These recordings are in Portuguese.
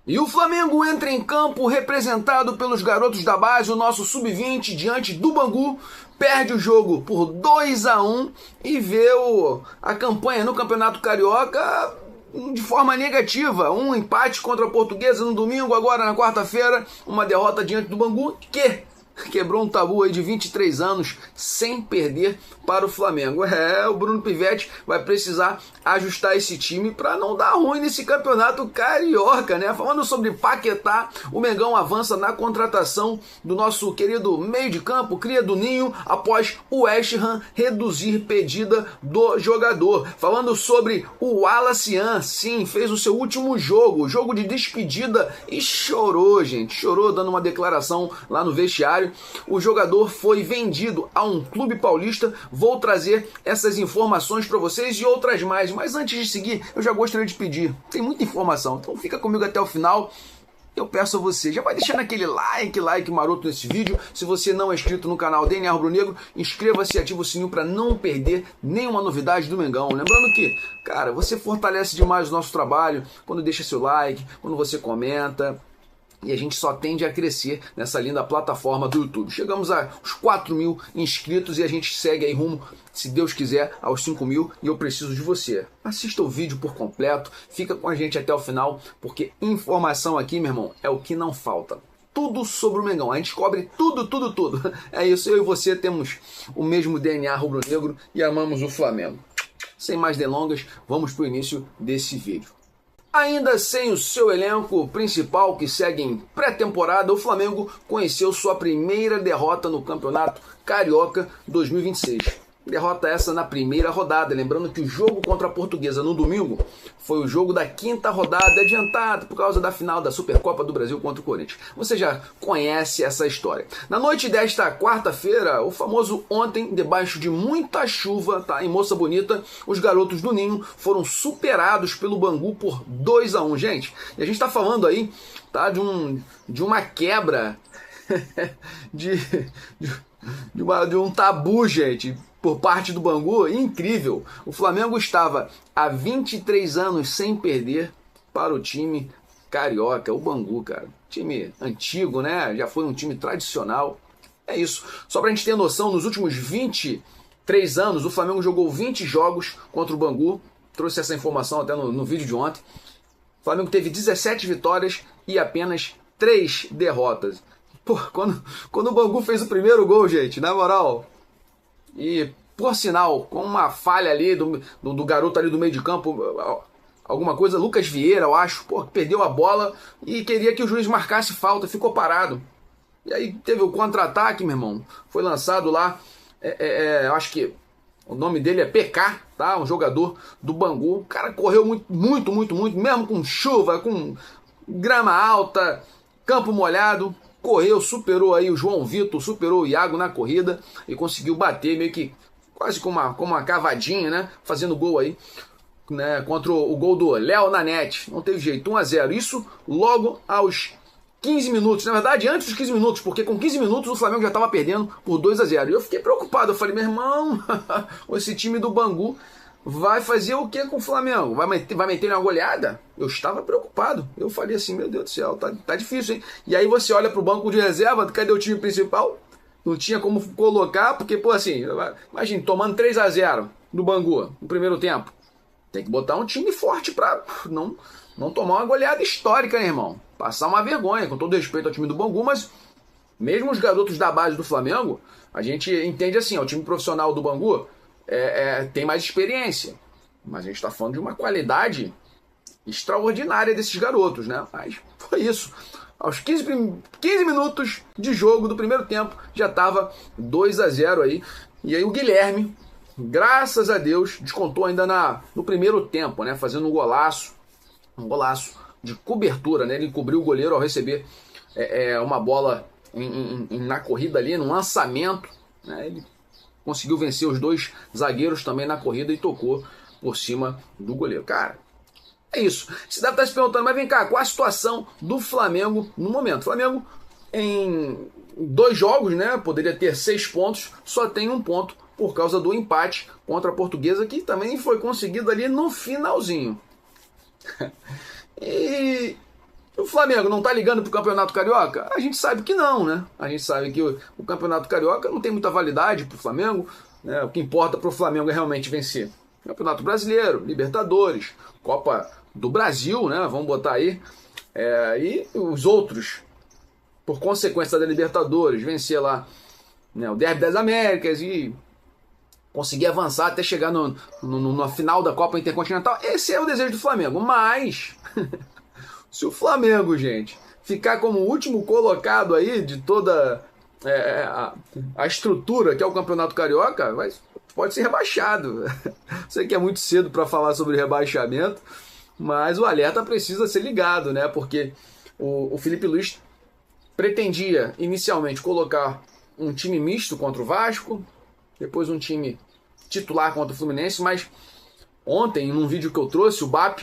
E o Flamengo entra em campo representado pelos garotos da base, o nosso sub-20, diante do Bangu, perde o jogo por 2-1 e vê a campanha no Campeonato Carioca de forma negativa. Um empate contra a Portuguesa no domingo, agora na quarta-feira, uma derrota diante do Bangu, que quebrou um tabu aí de 23 anos sem perder para o Flamengo. O Bruno Pivetti vai precisar ajustar esse time para não dar ruim nesse campeonato carioca, né? Falando sobre Paquetá, o Mengão avança na contratação do nosso querido meio de campo, cria do Ninho, após o West Ham reduzir pedida do jogador. Falando sobre o Wallace, sim, fez o seu último jogo de despedida e chorou, gente, chorou dando uma declaração lá no vestiário. O jogador foi vendido a um clube paulista. Vou trazer essas informações para vocês e outras mais. Mas antes de seguir, eu já gostaria de pedir. Tem muita informação, então fica comigo até o final. Eu peço a você, já vai deixando aquele like maroto nesse vídeo. Se você não é inscrito no canal DNA Rubro Negro, inscreva-se e ativa o sininho para não perder nenhuma novidade do Mengão. Lembrando que, cara, você fortalece demais o nosso trabalho quando deixa seu like, quando você comenta. E a gente só tende a crescer nessa linda plataforma do YouTube. Chegamos aos 4.000 inscritos e a gente segue aí rumo, se Deus quiser, aos 5.000 e eu preciso de você. Assista o vídeo por completo, fica com a gente até o final, porque informação aqui, meu irmão, é o que não falta. Tudo sobre o Mengão, a gente cobre tudo. É isso, eu e você temos o mesmo DNA rubro-negro e amamos o Flamengo. Sem mais delongas, vamos para o início desse vídeo. Ainda sem o seu elenco principal que segue em pré-temporada, o Flamengo conheceu sua primeira derrota no Campeonato Carioca 2026. Derrota essa na primeira rodada, lembrando que o jogo contra a Portuguesa no domingo foi o jogo da quinta rodada adiantado por causa da final da Supercopa do Brasil contra o Corinthians. Você já conhece essa história. Na noite desta quarta-feira, o famoso ontem, debaixo de muita chuva, em Moça Bonita, os garotos do Ninho foram superados pelo Bangu por 2-1, gente. E a gente está falando aí, de uma quebra de um tabu, gente, por parte do Bangu, incrível. O Flamengo estava há 23 anos sem perder para o time carioca, o Bangu, cara. Time antigo, né? Já foi um time tradicional. É isso. Só pra gente ter noção, nos últimos 23 anos, o Flamengo jogou 20 jogos contra o Bangu. Trouxe essa informação até no vídeo de ontem. O Flamengo teve 17 vitórias e apenas 3 derrotas. Pô, quando o Bangu fez o primeiro gol, gente, na moral... E, por sinal, com uma falha ali do garoto ali do meio de campo, alguma coisa, Lucas Vieira, eu acho, perdeu a bola e queria que o juiz marcasse falta, ficou parado. E aí teve o contra-ataque, meu irmão, foi lançado lá, eu acho que o nome dele é PK, tá? Um jogador do Bangu. O cara correu muito, mesmo com chuva, com grama alta, campo molhado. Correu, superou aí o João Vitor, superou o Iago na corrida e conseguiu bater meio que quase com uma cavadinha, né? Fazendo gol aí, né? Contra o gol do Léo Nanete. Não teve jeito, 1-0. Isso logo aos 15 minutos. Na verdade, antes dos 15 minutos, porque com 15 minutos o Flamengo já estava perdendo por 2-0. E eu fiquei preocupado. Eu falei, meu irmão, esse time do Bangu vai fazer o que com o Flamengo? Vai meter uma goleada? Eu estava preocupado. Eu falei assim, meu Deus do céu, tá difícil, hein? E aí você olha pro banco de reserva, cadê o time principal? Não tinha como colocar, porque, assim, imagina, tomando 3-0 do Bangu no primeiro tempo. Tem que botar um time forte pra não tomar uma goleada histórica, né, irmão? Passar uma vergonha, com todo respeito ao time do Bangu, mas mesmo os garotos da base do Flamengo, a gente entende assim, o time profissional do Bangu tem mais experiência, mas a gente está falando de uma qualidade extraordinária desses garotos, né? Mas foi isso. Aos 15 minutos de jogo do primeiro tempo, já estava 2-0 aí. E aí o Guilherme, graças a Deus, descontou ainda no primeiro tempo, né? Fazendo um golaço de cobertura, né? Ele cobriu o goleiro ao receber uma bola na corrida ali, num lançamento, né? Ele conseguiu vencer os dois zagueiros também na corrida e tocou por cima do goleiro. Cara, é isso. Você deve estar se perguntando, mas vem cá, qual a situação do Flamengo no momento? O Flamengo, em 2 jogos, né, poderia ter 6 pontos, só tem 1 ponto por causa do empate contra a Portuguesa, que também foi conseguido ali no finalzinho. E O Flamengo não tá ligando pro Campeonato Carioca? A gente sabe que não, né? A gente sabe que o Campeonato Carioca não tem muita validade pro Flamengo, né? O que importa pro Flamengo é realmente vencer Campeonato Brasileiro, Libertadores, Copa do Brasil, né? Vamos botar aí. E os outros, por consequência da Libertadores, vencer lá, né, o Derby das Américas e conseguir avançar até chegar na final da Copa Intercontinental. Esse é o desejo do Flamengo. Mas se o Flamengo, gente, ficar como o último colocado aí de toda a estrutura que é o Campeonato Carioca, pode ser rebaixado. Sei que é muito cedo para falar sobre rebaixamento, mas o alerta precisa ser ligado, né? Porque o Felipe Luiz pretendia inicialmente colocar um time misto contra o Vasco, depois um time titular contra o Fluminense, mas ontem, num vídeo que eu trouxe, o BAP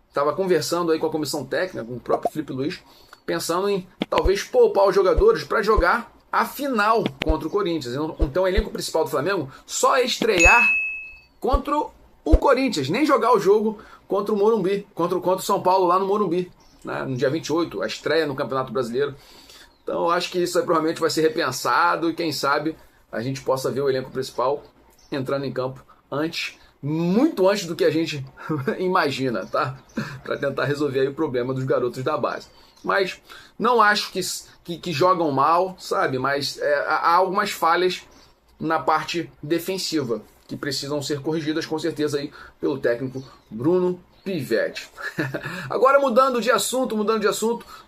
estava conversando aí com a comissão técnica, com o próprio Felipe Luiz, pensando em talvez poupar os jogadores para jogar a final contra o Corinthians. Então o elenco principal do Flamengo só estrear contra o Corinthians, nem jogar o jogo contra o Morumbi, contra o São Paulo lá no Morumbi, né, no dia 28, a estreia no Campeonato Brasileiro. Então eu acho que isso aí provavelmente vai ser repensado e quem sabe a gente possa ver o elenco principal entrando em campo antes, muito antes do que a gente imagina, tá? Para tentar resolver aí o problema dos garotos da base. Mas não acho que jogam mal, sabe? Mas há algumas falhas na parte defensiva que precisam ser corrigidas com certeza aí pelo técnico Bruno Pivetti. Agora mudando de assunto,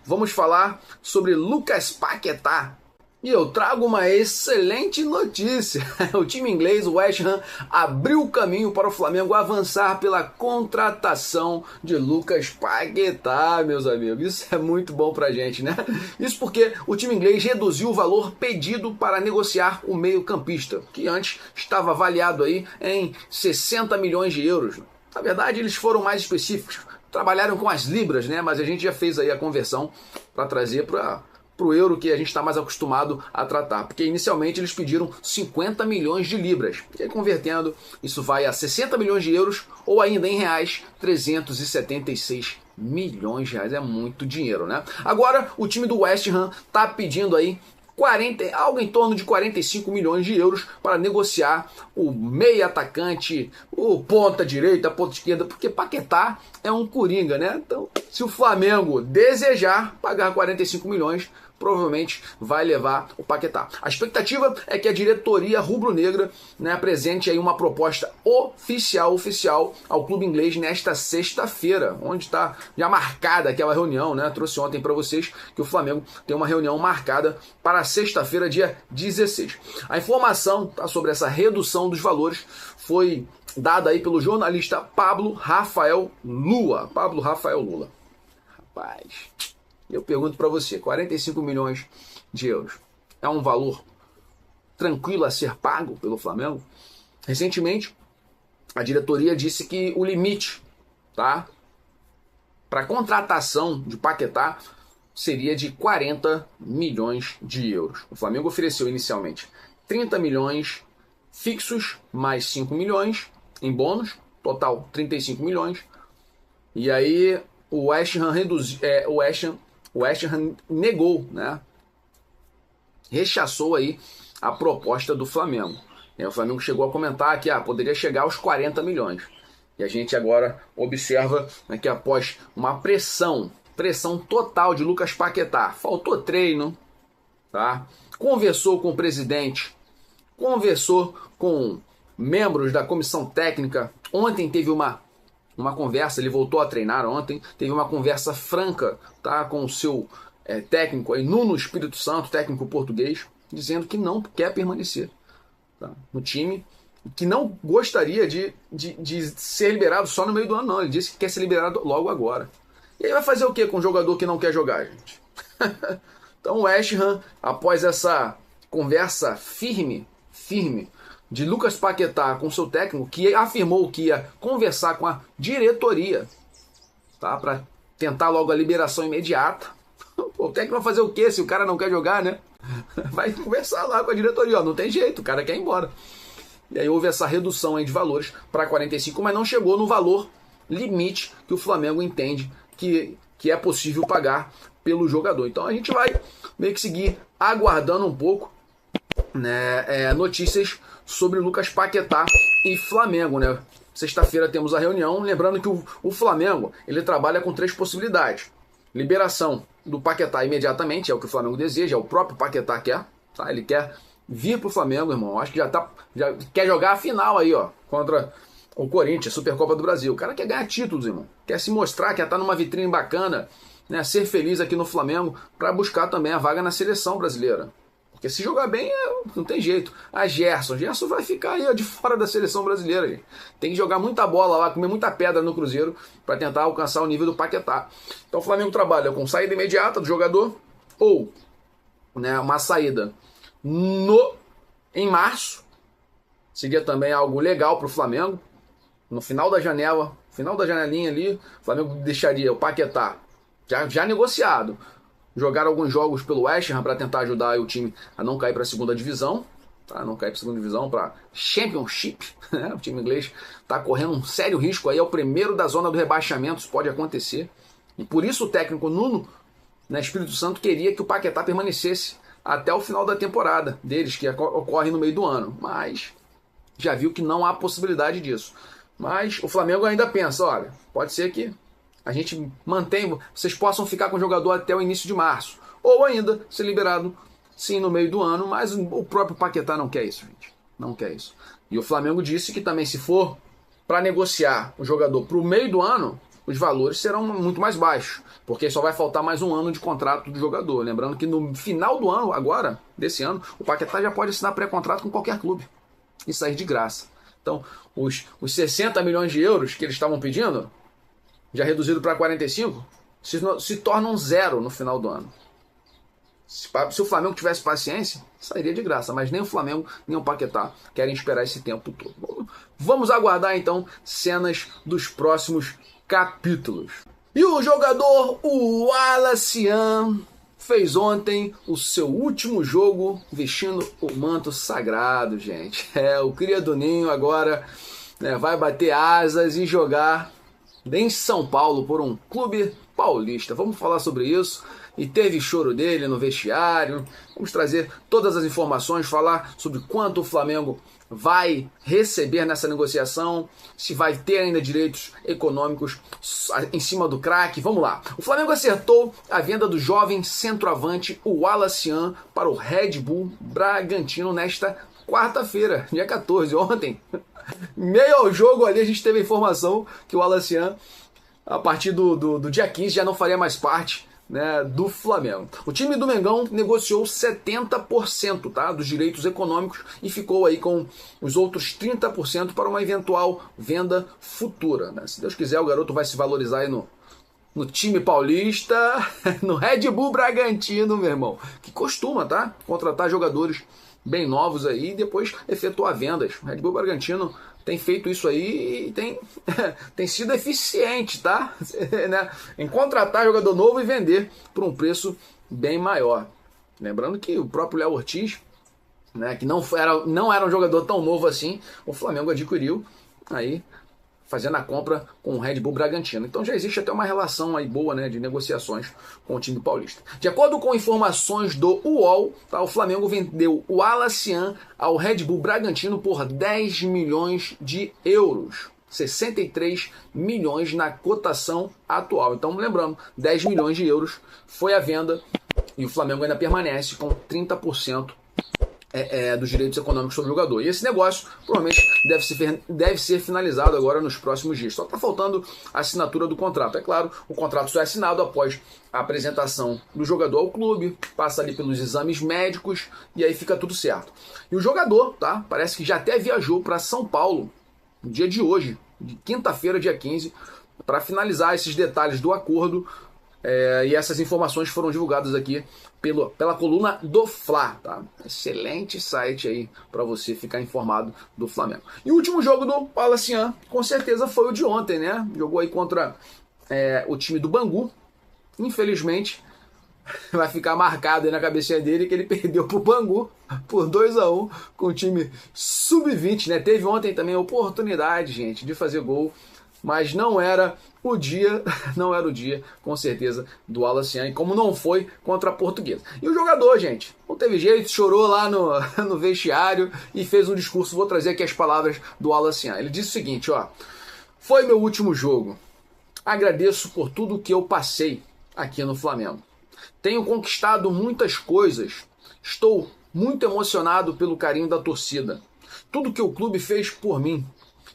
vamos falar sobre Lucas Paquetá. E eu trago uma excelente notícia. O time inglês, o West Ham, abriu o caminho para o Flamengo avançar pela contratação de Lucas Paquetá, meus amigos. Isso é muito bom pra gente, né? Isso porque o time inglês reduziu o valor pedido para negociar o meio-campista, que antes estava avaliado aí em 60 milhões de euros. Na verdade, eles foram mais específicos, trabalharam com as libras, né? Mas a gente já fez aí a conversão para trazer para o euro que a gente está mais acostumado a tratar. Porque inicialmente eles pediram 50 milhões de libras. E aí, convertendo, isso vai a 60 milhões de euros ou ainda em reais, 376 milhões de reais. É muito dinheiro, né? Agora, o time do West Ham está pedindo aí algo em torno de 45 milhões de euros para negociar o meia atacante, o ponta direita, ponta esquerda, porque Paquetá é um coringa, né? Então, se o Flamengo desejar pagar 45 milhões, provavelmente vai levar o Paquetá. A expectativa é que a diretoria rubro-negra, né, apresente aí uma proposta oficial ao clube inglês nesta sexta-feira, onde está já marcada aquela reunião, né? Trouxe ontem para vocês que o Flamengo tem uma reunião marcada para sexta-feira, dia 16. A informação, tá, sobre essa redução dos valores foi dada aí pelo jornalista Pablo Rafael Lula. Rapaz, eu pergunto para você, 45 milhões de euros é um valor tranquilo a ser pago pelo Flamengo? Recentemente, a diretoria disse que o limite, tá, para contratação de Paquetá seria de 40 milhões de euros. O Flamengo ofereceu inicialmente 30 milhões fixos, mais 5 milhões em bônus, total 35 milhões. E aí o West Ham o West Ham negou, né? Rechaçou aí a proposta do Flamengo. O Flamengo chegou a comentar que poderia chegar aos 40 milhões. E a gente agora observa, né, que após uma pressão total de Lucas Paquetá, faltou treino, tá? Conversou com o presidente, conversou com membros da comissão técnica. Ontem teve uma conversa, ele voltou a treinar ontem, teve uma conversa franca, tá, com o seu técnico aí, Nuno Espírito Santo, técnico português, dizendo que não quer permanecer, tá, no time, que não gostaria de ser liberado só no meio do ano, não. Ele disse que quer ser liberado logo agora. E aí vai fazer o que com um jogador que não quer jogar, gente? Então o West Ham, após essa conversa firme de Lucas Paquetá com seu técnico, que afirmou que ia conversar com a diretoria, tá, para tentar logo a liberação imediata. O técnico vai fazer o quê se o cara não quer jogar, né? Vai conversar lá com a diretoria, não tem jeito, o cara quer ir embora. E aí houve essa redução aí de valores para 45, mas não chegou no valor limite que o Flamengo entende que que é possível pagar pelo jogador. Então a gente vai meio que seguir aguardando um pouco, né, notícias sobre Lucas Paquetá e Flamengo, né? Sexta-feira temos a reunião, lembrando que o Flamengo ele trabalha com 3 possibilidades: liberação do Paquetá imediatamente, é o que o Flamengo deseja, é o próprio Paquetá quer, tá? Ele quer vir pro Flamengo, irmão. Acho que já quer jogar a final aí, ó, contra o Corinthians, Supercopa do Brasil. O cara quer ganhar títulos, irmão. Quer se mostrar, quer estar numa vitrine bacana, né? Ser feliz aqui no Flamengo para buscar também a vaga na seleção brasileira. Porque se jogar bem, não tem jeito. Gerson vai ficar aí, ó, de fora da seleção brasileira, gente. Tem que jogar muita bola lá, comer muita pedra no Cruzeiro para tentar alcançar o nível do Paquetá. Então o Flamengo trabalha com saída imediata do jogador ou, né, uma saída em março. Seria também algo legal para o Flamengo. No final da janela, final da janelinha ali, o Flamengo deixaria o Paquetá já negociado, jogar alguns jogos pelo West Ham para tentar ajudar o time a não cair para a segunda divisão, tá? Não cair para a segunda divisão, para Championship, né? O time inglês está correndo um sério risco aí, é o primeiro da zona do rebaixamento, isso pode acontecer. E por isso o técnico Nuno, né, Espírito Santo, queria que o Paquetá permanecesse até o final da temporada deles, que ocorre no meio do ano, mas já viu que não há possibilidade disso. Mas o Flamengo ainda pensa, olha, pode ser que a gente mantenha, vocês possam ficar com o jogador até o início de março, ou ainda ser liberado, sim, no meio do ano, mas o próprio Paquetá não quer isso, gente, não quer isso. E o Flamengo disse que também, se for para negociar o jogador para o meio do ano, os valores serão muito mais baixos, porque só vai faltar mais um ano de contrato do jogador. Lembrando que no final do ano, agora, desse ano, o Paquetá já pode assinar pré-contrato com qualquer clube e sair de graça. Então, os 60 milhões de euros que eles estavam pedindo, já reduzido para 45, se tornam zero no final do ano. Se o Flamengo tivesse paciência, sairia de graça, mas nem o Flamengo, nem o Paquetá querem esperar esse tempo todo. Vamos aguardar então cenas dos próximos capítulos. E o jogador, o Walacian, fez ontem o seu último jogo vestindo o manto sagrado, gente. O cria do Ninho agora, né, vai bater asas e jogar em São Paulo por um clube paulista. Vamos falar sobre isso. E teve choro dele no vestiário. Vamos trazer todas as informações, falar sobre quanto o Flamengo vai receber nessa negociação, se vai ter ainda direitos econômicos em cima do craque. Vamos lá. O Flamengo acertou a venda do jovem centroavante, o Walacian, para o Red Bull Bragantino nesta quarta-feira, dia 14, ontem. Meio ao jogo ali a gente teve a informação que o Walacian, a partir do dia 15, já não faria mais parte, né, do Flamengo. O time do Mengão negociou 70%, tá, dos direitos econômicos e ficou aí com os outros 30% para uma eventual venda futura, né? Se Deus quiser, o garoto vai se valorizar aí no time paulista, no Red Bull Bragantino, meu irmão, que costuma, tá, contratar jogadores bem novos aí e depois efetuar vendas. O Red Bull Bragantino tem feito isso aí e tem sido eficiente, tá? Né? Em contratar jogador novo e vender por um preço bem maior. Lembrando que o próprio Léo Ortiz, né, que não era um jogador tão novo assim, o Flamengo adquiriu aí, fazendo a compra com o Red Bull Bragantino. Então já existe até uma relação aí boa, né, de negociações com o time paulista. De acordo com informações do UOL, tá, o Flamengo vendeu o Walacian ao Red Bull Bragantino por 10 milhões de euros. 63 milhões na cotação atual. Então, lembrando, 10 milhões de euros foi a venda e o Flamengo ainda permanece com 30% dos direitos econômicos sobre o jogador. E esse negócio provavelmente deve ser finalizado agora nos próximos dias. Só está faltando a assinatura do contrato. É claro, o contrato só é assinado após a apresentação do jogador ao clube, passa ali pelos exames médicos e aí fica tudo certo. E o jogador, tá, parece que já até viajou para São Paulo no dia de hoje, de quinta-feira, dia 15, para finalizar esses detalhes do acordo. E essas informações foram divulgadas aqui pela coluna do Fla, tá? Excelente site aí para você ficar informado do Flamengo. E o último jogo do Walacian, com certeza, foi o de ontem, né? Jogou aí contra o time do Bangu. Infelizmente, vai ficar marcado aí na cabecinha dele que ele perdeu pro Bangu por 2-1 com o time sub-20, né? Teve ontem também a oportunidade, gente, de fazer gol mas não era o dia, não era o dia, com certeza, do Wallace Young, como não foi contra a Portuguesa. E o jogador, gente, não teve jeito, chorou lá no vestiário e fez um discurso. Vou trazer aqui as palavras do Wallace Young. Ele disse o seguinte, ó: foi meu último jogo. Agradeço por tudo que eu passei aqui no Flamengo. Tenho conquistado muitas coisas. Estou muito emocionado pelo carinho da torcida. Tudo que o clube fez por mim.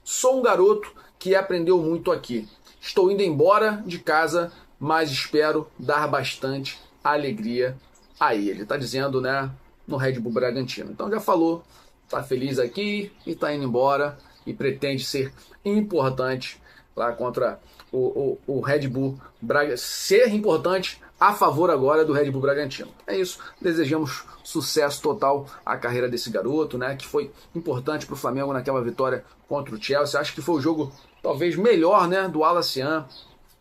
Sou um garoto que aprendeu muito aqui. Estou indo embora de casa, mas espero dar bastante alegria a ele. Ele está dizendo, né, no Red Bull Bragantino. Então já falou, está feliz aqui e está indo embora e pretende ser importante lá contra o Red Bull Bragantino. Ser importante a favor agora do Red Bull Bragantino. É isso, desejamos sucesso total à carreira desse garoto, né, que foi importante para o Flamengo naquela vitória contra o Chelsea. Acho que foi o jogo talvez melhor, né, do Wallace Young.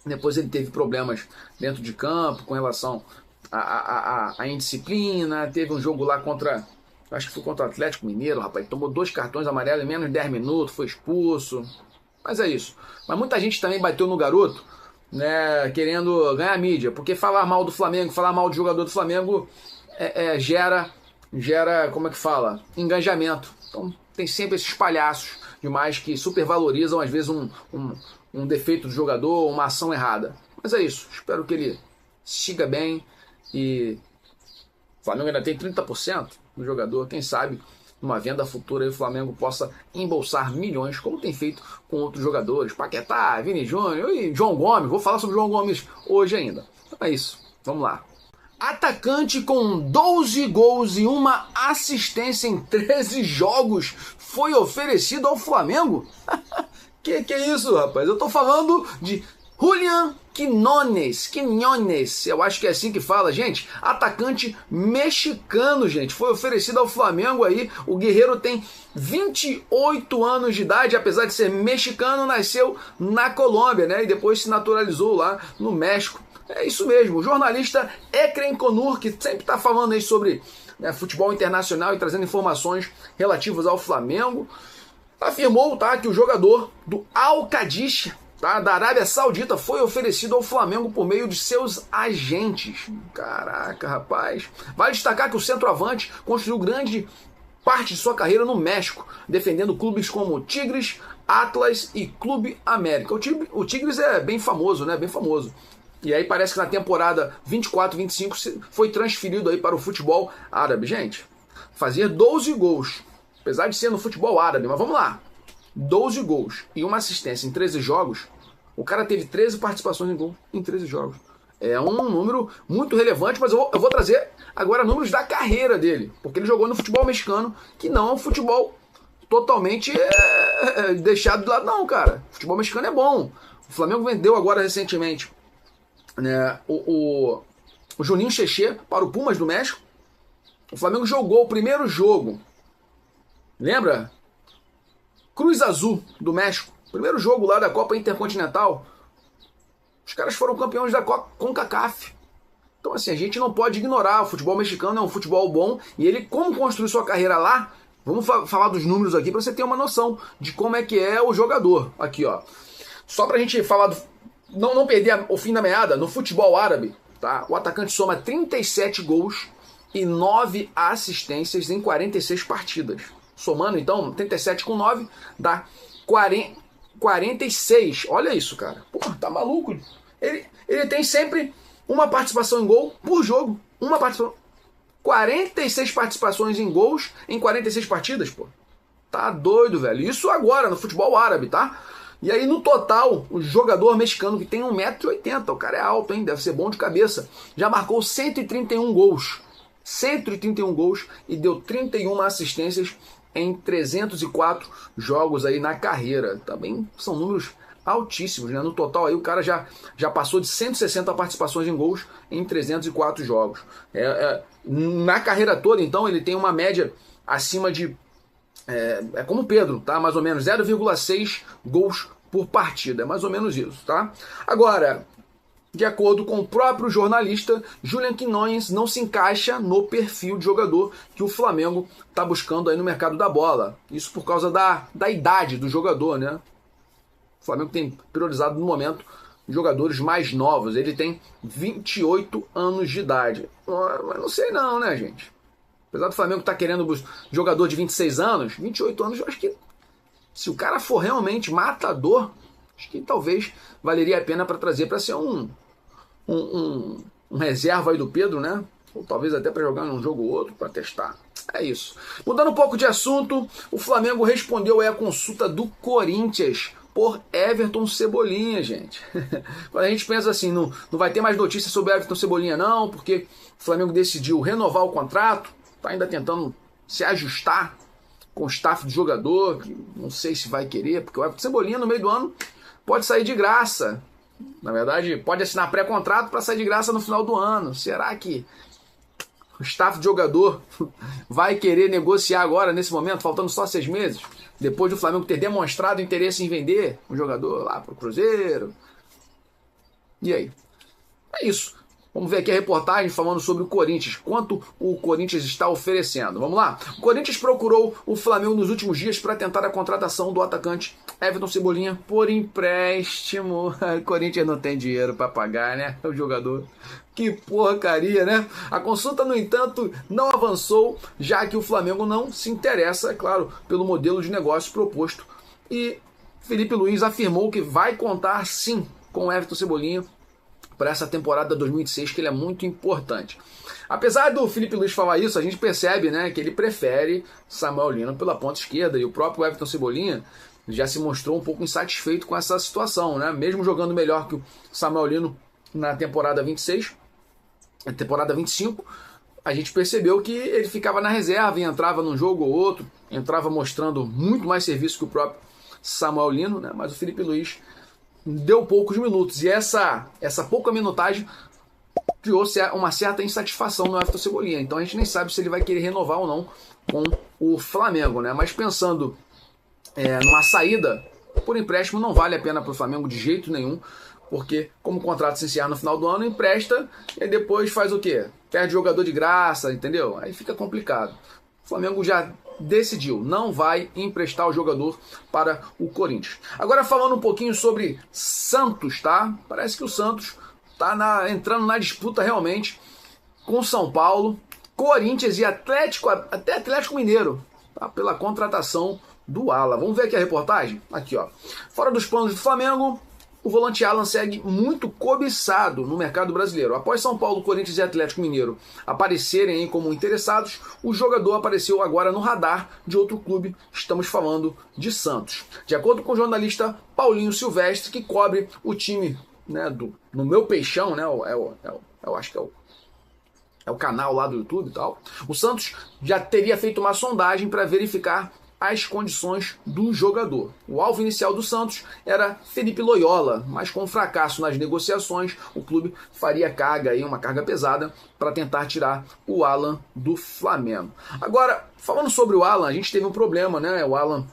Depois ele teve problemas dentro de campo com relação à indisciplina. Teve um jogo lá contra, acho que foi contra o Atlético Mineiro, rapaz, tomou 2 cartões amarelos em menos de 10 minutos, foi expulso. Mas é isso. Mas muita gente também bateu no garoto, né, querendo ganhar mídia, porque falar mal do Flamengo, falar mal do jogador do Flamengo gera, como é que fala? Engajamento. Então tem sempre esses palhaços demais que supervalorizam às vezes um defeito do jogador, uma ação errada. Mas é isso, espero que ele siga bem e o Flamengo ainda tem 30% do jogador, quem sabe numa venda futura aí o Flamengo possa embolsar milhões, como tem feito com outros jogadores, Paquetá, Vini Júnior e João Gomes. Vou falar sobre o João Gomes hoje ainda. Então é isso, vamos lá. Atacante com 12 gols e uma assistência em 13 jogos foi oferecido ao Flamengo? Que é isso, rapaz? Eu tô falando de Julián Quiñones, eu acho que é assim que fala, gente. Atacante mexicano, gente. Foi oferecido ao Flamengo aí. O guerreiro tem 28 anos de idade, apesar de ser mexicano, nasceu na Colômbia, né? E depois se naturalizou lá no México. É isso mesmo. O jornalista Ekren Konur, que sempre está falando aí sobre, né, futebol internacional e trazendo informações relativas ao Flamengo, afirmou, tá, que o jogador do Al-Qadisiyah, tá, da Arábia Saudita, foi oferecido ao Flamengo por meio de seus agentes. Caraca, rapaz. Vale destacar que o centroavante construiu grande parte de sua carreira no México, defendendo clubes como Tigres, Atlas e Clube América. O Tigres é bem famoso, né? Bem famoso. E aí parece que na temporada 24-25 foi transferido aí para o futebol árabe. Gente, fazia 12 gols, apesar de ser no futebol árabe, mas vamos lá. 12 gols e uma assistência em 13 jogos, o cara teve 13 participações em gol em 13 jogos. É um número muito relevante, mas eu vou trazer agora números da carreira dele, porque ele jogou no futebol mexicano, que não é um futebol totalmente deixado de lado, não, cara. O futebol mexicano é bom. O Flamengo vendeu agora recentemente, né, o Juninho Chechê para o Pumas do México. O Flamengo jogou o primeiro jogo, lembra? Cruz Azul do México, primeiro jogo lá da Copa Intercontinental. Os caras foram campeões da CONCACAF. Então assim, a gente não pode ignorar, o futebol mexicano é um futebol bom, e ele, como construiu sua carreira lá, vamos falar dos números aqui para você ter uma noção de como é que é o jogador. Aqui, ó, só pra gente falar não perder o fim da meada, no futebol árabe, tá? O atacante soma 37 gols e 9 assistências em 46 partidas. Somando, então, 37 com 9 dá 46. Olha isso, cara. Porra, tá maluco. Ele tem sempre uma participação em gol por jogo. Uma participação. 46 participações em gols em 46 partidas, pô. Tá doido, velho. Isso agora, no futebol árabe, tá? E aí, no total, o jogador mexicano que tem 1,80 m, o cara é alto, hein? Deve ser bom de cabeça. Já marcou 131 gols. 131 gols e deu 31 assistências em 304 jogos aí na carreira. Também são números altíssimos, né? No total aí o cara já passou de 160 participações em gols em 304 jogos. Na carreira toda, então, ele tem uma média acima de... É como o Pedro, tá? Mais ou menos 0,6 gols por partida. É mais ou menos isso, tá? Agora, de acordo com o próprio jornalista, Julián Quiñones não se encaixa no perfil de jogador que o Flamengo está buscando aí no mercado da bola. Isso por causa da idade do jogador, né? O Flamengo tem priorizado no momento jogadores mais novos. Ele tem 28 anos de idade. Mas não sei não, né, gente? Apesar do Flamengo estar querendo jogador de 26 anos, 28 anos, eu acho que se o cara for realmente matador, acho que talvez valeria a pena para trazer para ser um reserva aí do Pedro, né? Ou talvez até para jogar num jogo ou outro, para testar. É isso. Mudando um pouco de assunto, o Flamengo respondeu aí a consulta do Corinthians por Everton Cebolinha, gente. Quando a gente pensa assim, não vai ter mais notícias sobre Everton Cebolinha não, porque o Flamengo decidiu renovar o contrato, tá ainda tentando se ajustar com o staff do jogador, que não sei se vai querer, porque o Everton Cebolinha no meio do ano pode sair de graça. Na verdade, pode assinar pré-contrato para sair de graça no final do ano. Será que o staff de jogador vai querer negociar agora, nesse momento, faltando só 6 meses? Depois do Flamengo ter demonstrado interesse em vender um jogador lá para o Cruzeiro. E aí? É isso. Vamos ver aqui a reportagem falando sobre o Corinthians. Quanto o Corinthians está oferecendo. Vamos lá? O Corinthians procurou o Flamengo nos últimos dias para tentar a contratação do atacante Everton Cebolinha por empréstimo. O Corinthians não tem dinheiro para pagar, né? O jogador. Que porcaria, né? A consulta, no entanto, não avançou, já que o Flamengo não se interessa, é claro, pelo modelo de negócio proposto. E Felipe Luiz afirmou que vai contar sim com o Everton Cebolinha para essa temporada 2006, que ele é muito importante. Apesar do Felipe Luiz falar isso, a gente percebe, né, que ele prefere Samuel Lino pela ponta esquerda, e o próprio Everton Cebolinha já se mostrou um pouco insatisfeito com essa situação, né? Mesmo jogando melhor que o Samuel Lino na temporada 26, na temporada 25, a gente percebeu que ele ficava na reserva e entrava num jogo ou outro, entrava mostrando muito mais serviço que o próprio Samuel Lino, né? Mas o Felipe Luiz deu poucos minutos, e essa pouca minutagem criou uma certa insatisfação no Everton Cebolinha. Então a gente nem sabe se ele vai querer renovar ou não com o Flamengo, né? Mas pensando numa saída por empréstimo, não vale a pena para o Flamengo de jeito nenhum, porque como o contrato se encerra no final do ano, empresta e depois faz o quê? Perde jogador de graça, entendeu? Aí fica complicado. O Flamengo já decidiu, não vai emprestar o jogador para o Corinthians. Agora falando um pouquinho sobre Santos, tá? Parece que o Santos tá entrando na disputa realmente com São Paulo, Corinthians e Atlético, até Atlético Mineiro, tá? Pela contratação do Alan. Vamos ver aqui a reportagem? Aqui, ó. Fora dos planos do Flamengo, o volante Alan segue muito cobiçado no mercado brasileiro. Após São Paulo, Corinthians e Atlético Mineiro aparecerem como interessados, o jogador apareceu agora no radar de outro clube. Estamos falando de Santos. De acordo com o jornalista Paulinho Silvestre, que cobre o time, né, no Meu Peixão, né, eu acho que é o canal lá do YouTube e tal, o Santos já teria feito uma sondagem para verificar as condições do jogador. O alvo inicial do Santos era Felipe Loyola, mas com fracasso nas negociações, o clube faria uma carga pesada para tentar tirar o Alan do Flamengo. Agora, falando sobre o Alan, a gente teve um problema, né? O Alan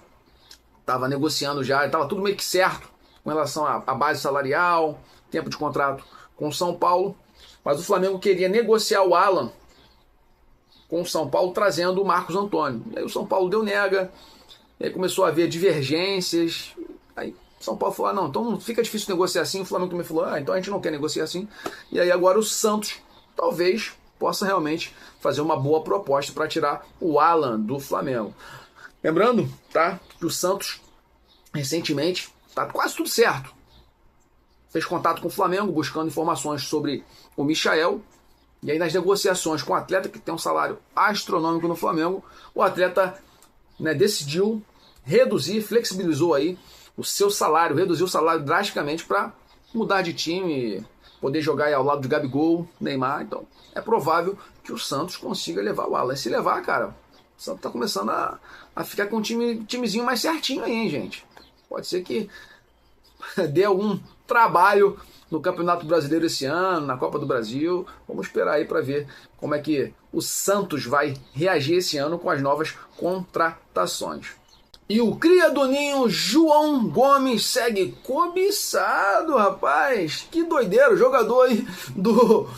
estava negociando já, estava tudo meio que certo com relação à base salarial, tempo de contrato com o São Paulo, mas o Flamengo queria negociar o Alan com o São Paulo, trazendo o Marcos Antônio. E aí o São Paulo deu nega, e aí começou a haver divergências. Aí o São Paulo falou, não, então fica difícil negociar assim. O Flamengo também falou, então a gente não quer negociar assim. E aí agora o Santos talvez possa realmente fazer uma boa proposta para tirar o Alan do Flamengo. Lembrando, tá, que o Santos recentemente tá quase tudo certo. Fez contato com o Flamengo buscando informações sobre o Michael. E aí nas negociações com o atleta, que tem um salário astronômico no Flamengo, o atleta, né, decidiu reduzir, flexibilizou aí o seu salário, reduziu o salário drasticamente para mudar de time, poder jogar aí ao lado de Gabigol, Neymar. Então é provável que o Santos consiga levar o Alan. E se levar, cara, o Santos tá começando a ficar com um timezinho mais certinho aí, hein, gente. Pode ser que dê algum trabalho no Campeonato Brasileiro esse ano, na Copa do Brasil. Vamos esperar aí para ver como é que o Santos vai reagir esse ano com as novas contratações. E o cria do Ninho, João Gomes, segue cobiçado, rapaz. Que doideira, o jogador aí do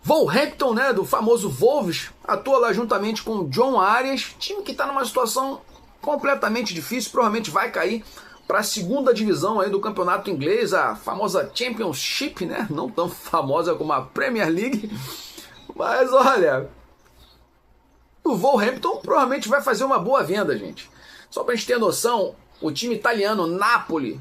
Wolverhampton, né, do famoso Wolves, atua lá juntamente com o John Arias, time que está numa situação completamente difícil, provavelmente vai cair. para a segunda divisão aí do campeonato inglês, a famosa Championship, né? Não tão famosa como a Premier League, mas olha, o Wolverhampton provavelmente vai fazer uma boa venda, gente. Só para a gente ter noção, o time italiano Napoli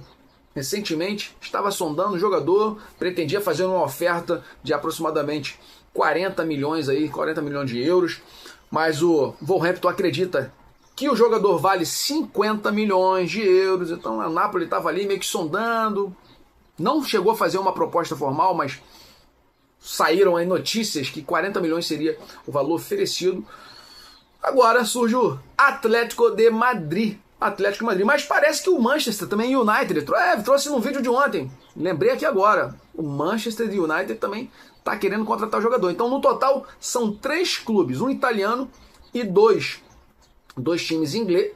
recentemente estava sondando o jogador, pretendia fazer uma oferta de aproximadamente 40 milhões de euros, mas o Wolverhampton acredita que o jogador vale 50 milhões de euros, então o Napoli estava ali meio que sondando, não chegou a fazer uma proposta formal, mas saíram aí notícias que 40 milhões seria o valor oferecido. Agora surge o Atlético de Madrid, mas parece que o Manchester também, United, trouxe no vídeo de ontem, lembrei aqui agora, o Manchester United também está querendo contratar o jogador. Então no total são 3 clubes, um italiano e dois times ingleses,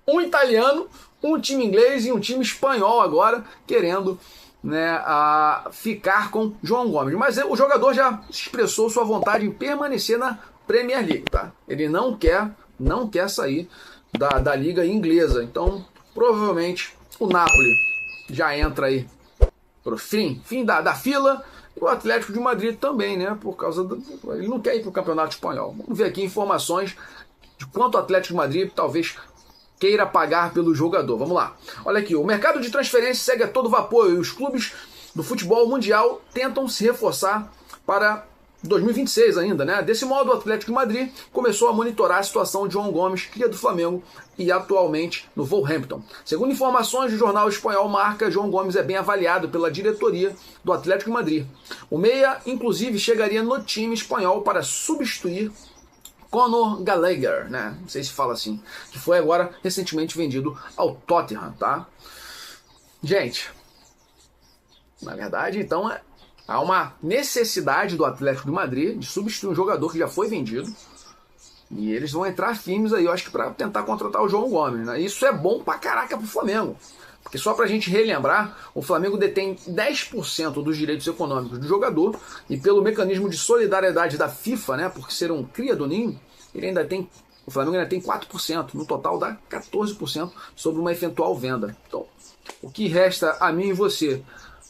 um italiano, um time inglês e um time espanhol agora querendo, né, ficar com João Gomes. Mas o jogador já expressou sua vontade em permanecer na Premier League, tá? Ele não quer sair da liga inglesa. Então, provavelmente, o Napoli já entra aí pro fim da fila. E o Atlético de Madrid também, né? Por causa ele não quer ir pro Campeonato Espanhol. Vamos ver aqui informações de quanto o Atlético de Madrid talvez queira pagar pelo jogador. Vamos lá. Olha aqui, o mercado de transferência segue a todo vapor e os clubes do futebol mundial tentam se reforçar para 2026 ainda, né? Desse modo, o Atlético de Madrid começou a monitorar a situação de João Gomes, que é do Flamengo e atualmente no Wolverhampton. Segundo informações do jornal espanhol Marca, João Gomes é bem avaliado pela diretoria do Atlético de Madrid. O meia, inclusive, chegaria no time espanhol para substituir Conor Gallagher, né? Não sei se fala assim, que foi agora recentemente vendido ao Tottenham, tá? Gente, na verdade, então há uma necessidade do Atlético de Madrid de substituir um jogador que já foi vendido. E eles vão entrar firmes aí, eu acho que para tentar contratar o João Gomes, né? Isso é bom pra caraca pro Flamengo. Porque só pra gente relembrar, o Flamengo detém 10% dos direitos econômicos do jogador e pelo mecanismo de solidariedade da FIFA, né, por ser um cria do ninho, o Flamengo ainda tem 4%, no total dá 14% sobre uma eventual venda. Então, o que resta a mim e você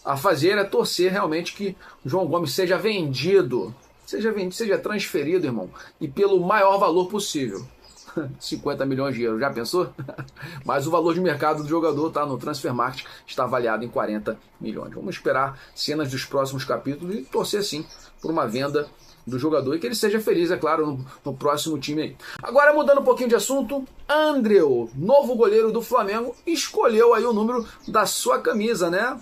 a fazer é torcer realmente que o João Gomes seja vendido, seja transferido, irmão, e pelo maior valor possível. 50 milhões de euros, já pensou? Mas o valor de mercado do jogador, tá, no Transfermarkt, está avaliado em 40 milhões. Vamos esperar cenas dos próximos capítulos e torcer sim por uma venda do jogador e que ele seja feliz, é claro, no próximo time aí. Agora, mudando um pouquinho de assunto, Andréu, novo goleiro do Flamengo, escolheu aí o número da sua camisa, né?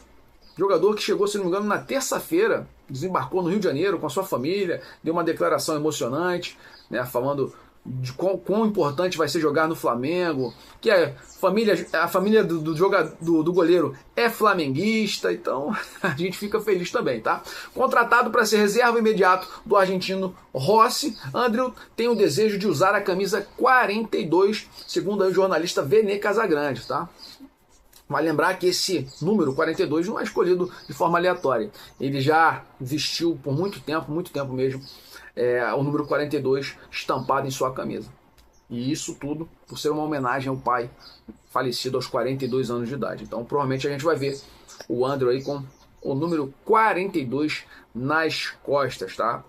Jogador que chegou, se não me engano, na terça-feira, desembarcou no Rio de Janeiro com a sua família, deu uma declaração emocionante, né, falando de quão importante vai ser jogar no Flamengo, que a família do goleiro é flamenguista, então a gente fica feliz também, tá? Contratado para ser reserva imediato do argentino Rossi, Andréu tem o desejo de usar a camisa 42, segundo aí o jornalista Vene Casagrande, tá? Vai lembrar que esse número 42 não é escolhido de forma aleatória. Ele já vestiu por muito tempo mesmo, o número 42 estampado em sua camisa. E isso tudo por ser uma homenagem ao pai falecido aos 42 anos de idade. Então provavelmente a gente vai ver o Andréu aí com o número 42 nas costas, tá?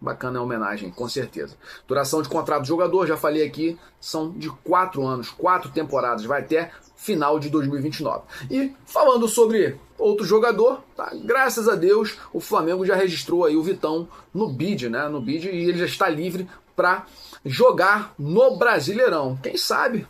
Bacana a homenagem, com certeza. Duração de contrato do jogador, já falei aqui, são de 4 anos, 4 temporadas, vai até final de 2029. E falando sobre outro jogador, tá? Graças a Deus, o Flamengo já registrou aí o Vitão no BID, né? No BID, e ele já está livre para jogar no Brasileirão. Quem sabe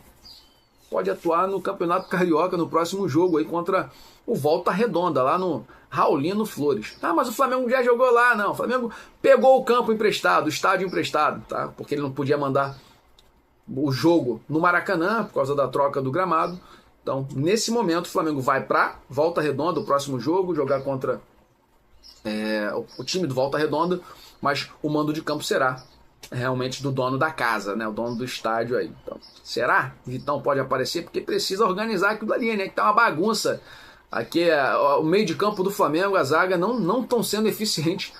pode atuar no Campeonato Carioca no próximo jogo aí contra o Volta Redonda, lá no Raulino Flores. Ah, mas o Flamengo já jogou lá, não. O Flamengo pegou o campo emprestado, o estádio emprestado, tá? Porque ele não podia mandar o jogo no Maracanã por causa da troca do gramado. Então, nesse momento, o Flamengo vai para Volta Redonda, o próximo jogo, jogar contra o time do Volta Redonda, mas o mando de campo será realmente do dono da casa, né? O dono do estádio aí. Então, será que Vitão pode aparecer? Porque precisa organizar aquilo ali, né? Que tá uma bagunça. Aqui o meio de campo do Flamengo, a zaga não estão sendo eficientes,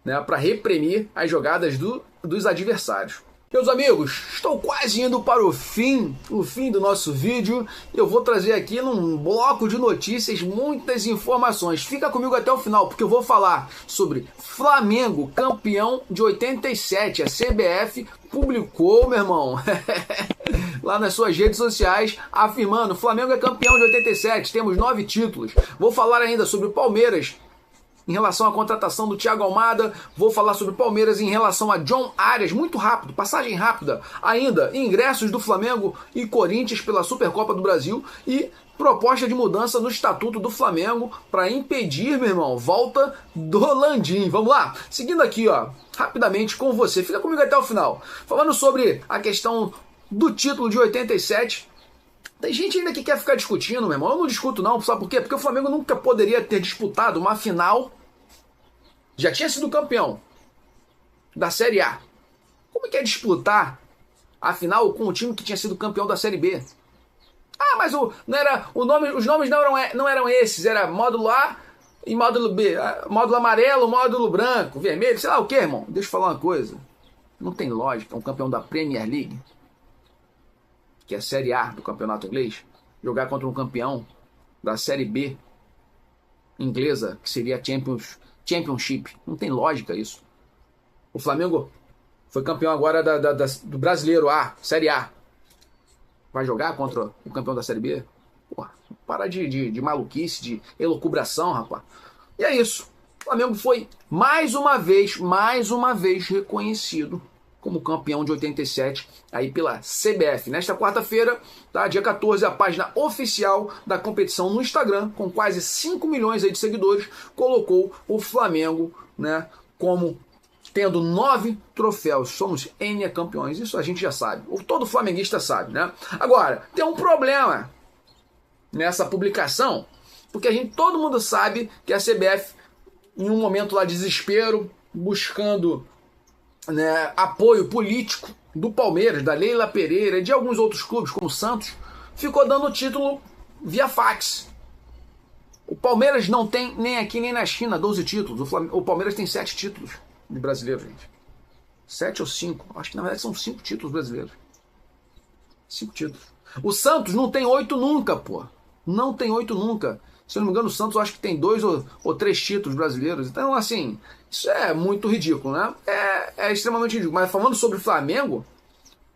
né, para reprimir as jogadas dos adversários. Meus amigos, estou quase indo para o fim do nosso vídeo. Eu vou trazer aqui num bloco de notícias muitas informações. Fica comigo até o final, porque eu vou falar sobre Flamengo, campeão de 87. A CBF publicou, meu irmão, lá nas suas redes sociais, afirmando: Flamengo é campeão de 87, temos 9 títulos. Vou falar ainda sobre o Palmeiras, em relação à contratação do Thiago Almada. Vou falar sobre Palmeiras em relação a John Arias, muito rápido, passagem rápida. Ainda, ingressos do Flamengo e Corinthians pela Supercopa do Brasil e proposta de mudança no Estatuto do Flamengo para impedir, meu irmão, volta do Landim. Vamos lá? Seguindo aqui, ó, rapidamente com você. Fica comigo até o final. Falando sobre a questão do título de 87... Tem gente ainda que quer ficar discutindo, meu irmão. Eu não discuto não, sabe por quê? Porque o Flamengo nunca poderia ter disputado uma final. Já tinha sido campeão da Série A. Como é que é disputar a final com o time que tinha sido campeão da Série B? Ah, mas os nomes não eram esses. Era módulo A e módulo B. Módulo amarelo, módulo branco, vermelho, sei lá o que, irmão. Deixa eu falar uma coisa. Não tem lógica um campeão da Premier League, que é a Série A do campeonato inglês, jogar contra um campeão da Série B inglesa, que seria a Championship. Não tem lógica isso. O Flamengo foi campeão agora do Brasileiro A, Série A. Vai jogar contra o campeão da Série B? Porra, para de maluquice, de elucubração, rapaz. E é isso. O Flamengo foi mais uma vez reconhecido como campeão de 87 aí pela CBF. Nesta quarta-feira, tá, dia 14, a página oficial da competição no Instagram, com quase 5 milhões aí de seguidores, colocou o Flamengo, né, como tendo 9 troféus. Somos N campeões. Isso a gente já sabe. Todo flamenguista sabe, né? Agora, tem um problema nessa publicação, porque todo mundo sabe que a CBF, em um momento lá de desespero, buscando, né, apoio político do Palmeiras, da Leila Pereira e de alguns outros clubes, como o Santos, ficou dando título via fax. O Palmeiras não tem nem aqui nem na China 12 títulos. O Palmeiras tem 7 títulos de brasileiro, gente. 7 ou 5. Acho que na verdade são 5 títulos brasileiros. 5 títulos. O Santos não tem 8 nunca, pô. Não tem 8 nunca. Se eu não me engano, o Santos eu acho que tem 2 ou 3 títulos brasileiros. Então, assim, isso é muito ridículo, né? É extremamente ridículo. Mas falando sobre o Flamengo,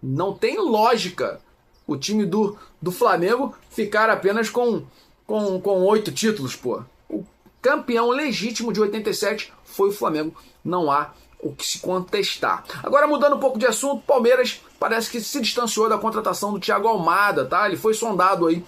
não tem lógica o time do Flamengo ficar apenas com 8 títulos, pô. O campeão legítimo de 87 foi o Flamengo. Não há o que se contestar. Agora, mudando um pouco de assunto, Palmeiras parece que se distanciou da contratação do Thiago Almada, tá? Ele foi sondado aí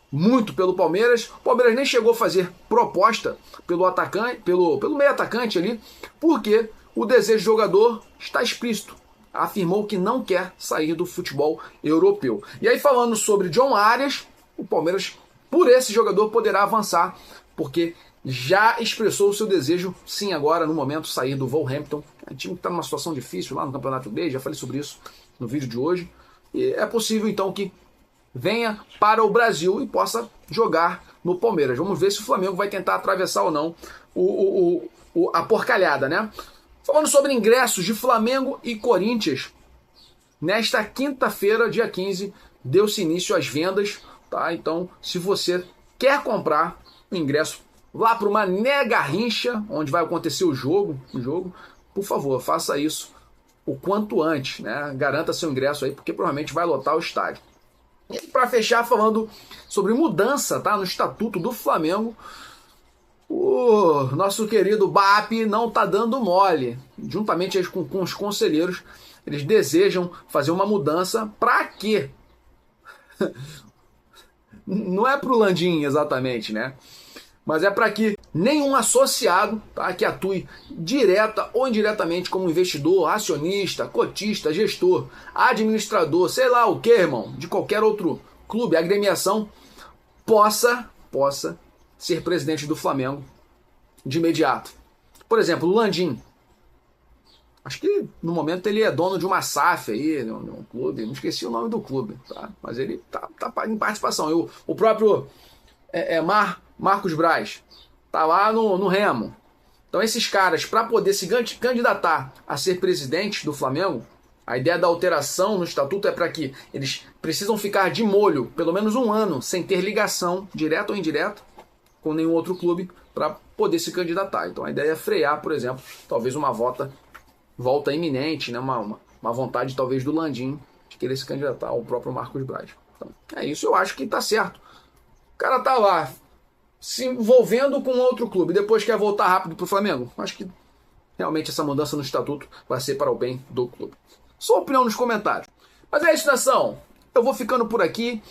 muito pelo Palmeiras. O Palmeiras nem chegou a fazer proposta pelo atacante, pelo meio atacante ali, porque o desejo do jogador está explícito. Afirmou que não quer sair do futebol europeu. E aí, falando sobre John Arias, o Palmeiras, por esse jogador, poderá avançar, porque já expressou o seu desejo, sim, agora, no momento, sair do Wolverhampton. É um time que está numa situação difícil lá no Campeonato Inglês, já falei sobre isso no vídeo de hoje. E é possível, então, que venha para o Brasil e possa jogar no Palmeiras. Vamos ver se o Flamengo vai tentar atravessar ou não a porcalhada, né? Falando sobre ingressos de Flamengo e Corinthians, nesta quinta-feira, dia 15, deu-se início às vendas, tá? Então, se você quer comprar o ingresso lá para uma Mané Garrincha, onde vai acontecer o jogo, por favor, faça isso o quanto antes, né? Garanta seu ingresso aí, porque provavelmente vai lotar o estádio. E para fechar, falando sobre mudança, tá, no Estatuto do Flamengo, o nosso querido BAP não tá dando mole. Juntamente com os conselheiros, eles desejam fazer uma mudança. Para quê? Não é pro Landim exatamente, né? Mas é para que nenhum associado, tá, que atue direta ou indiretamente como investidor, acionista, cotista, gestor, administrador, sei lá o que, irmão, de qualquer outro clube, agremiação, possa ser presidente do Flamengo de imediato. Por exemplo, o Landim. Acho que no momento ele é dono de uma SAF aí, um clube, não esqueci o nome do clube, tá? Mas ele tá em participação. O próprio Marcos Braz tá lá no Remo. Então esses caras, para poder se candidatar a ser presidente do Flamengo, A ideia da alteração no estatuto é para que eles precisam ficar de molho pelo menos um ano sem ter ligação, direta ou indireta, com nenhum outro clube para poder se candidatar. Então a ideia é frear, por exemplo, talvez uma volta iminente, né? uma vontade talvez do Landim de querer se candidatar ao próprio Marcos Braz. Então, é isso, eu acho que está certo. O cara tá lá se envolvendo com outro clube, depois quer voltar rápido pro Flamengo. Acho que realmente essa mudança no estatuto vai ser para o bem do clube. Sua opinião nos comentários. Mas é isso, nação. Eu vou ficando por aqui.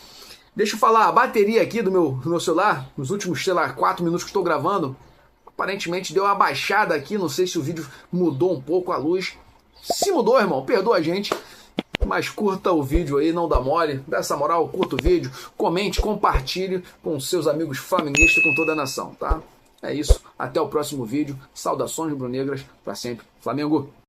Deixa eu falar, a bateria aqui do meu celular, nos últimos, 4 minutos que estou gravando, aparentemente deu uma baixada aqui, não sei se o vídeo mudou um pouco a luz. Se mudou, irmão, perdoa a gente. Mas curta o vídeo aí, não dá mole. Dá essa moral, curta o vídeo, comente, compartilhe com seus amigos flamenguistas, com toda a nação, tá? É isso, até o próximo vídeo. Saudações rubro-negras, para sempre, Flamengo!